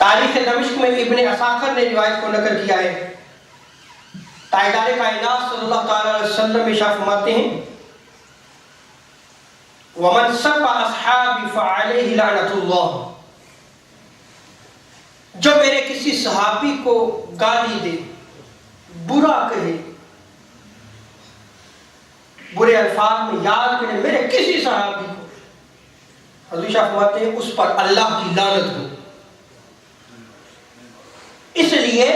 تاریخ دمشق میں ابن عساکر نے روایت کو نقل کیا ہے، تاجدار کائنات صلی اللہ تعالی علیہ وسلم ارشاد فرماتے ہیں وَمَنْ سَبَّ أَصْحَابِ فَعَلَيْهِ لَعْنَةُ اللَّهِ، جو میرے کسی صحابی کو گالی دے، برا کہے، برے الفاظ میں یاد کرے میرے کسی صحابی کو، حضور شاہ فرماتے ہیں اس پر اللہ کی لعنت ہو، اس لیے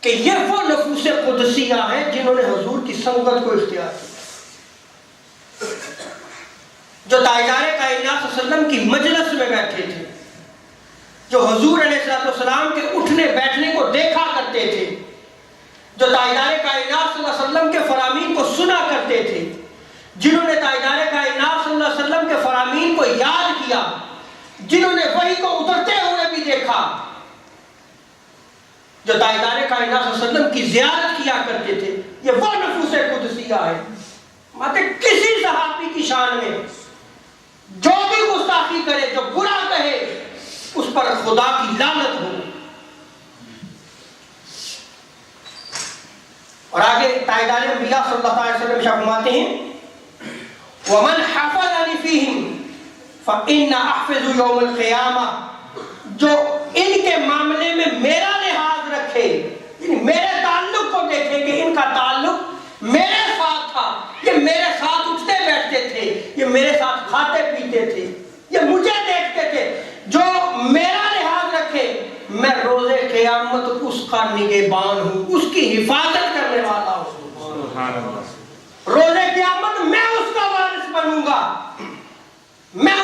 کہ یہ وہ نفوس قدسیہ ہیں جنہوں نے حضور کی سنگت کو اختیار کیا، جو تاجدار کائنات صلی اللہ علیہ وسلم کی مجلس میں بیٹھے تھے، جو حضور علیہ السلام کے اٹھنے بیٹھنے کو دیکھا کرتے تھے، جو تاجدار کائنات صلی اللہ علیہ وسلم کے فرامین کو سنا کرتے تھے، جنہوں نے تاجدار کائنات صلی اللہ علیہ وسلم کے فرامین کو یاد کیا، جنہوں نے وحی کو اترتے ہوئے بھی دیکھا، جو تاجدار کائنات صلی اللہ علیہ وسلم کی زیارت کیا کرتے تھے، یہ وہ نفوس قدسیہ ہے۔ مطلب کسی صحابی کی شان میں جو بھی گستاخی کرے، جو برا کہے، اس پر خدا کی لعنت ہو۔ اور آگے تاجدار انبیاء صلی اللہ علیہ وسلم فرماتے ہیں وَمَنْ حَفَظَنِ فِيهِمْ فَإِنَّ أَحْفِظُ يَوْمَ الْقِيَامَةِ، جو ان کے معاملے میں میرا لحاظ رکھے، یعنی میرے تعلق کو دیکھے کہ ان کا تعلق میرے ساتھ تھا، یہ میرے ساتھ اٹھتے بیٹھتے تھے، یہ میرے ساتھ کھاتے پیتے تھے، یہ مجھے دیکھتے تھے، جو میرا لحاظ رکھے میں روز قیامت اس کا نگہبان ہوں، اس کی حفاظت کرنے والا ہوں، روز قیامت میں اس کا وارث بنوں گا، میں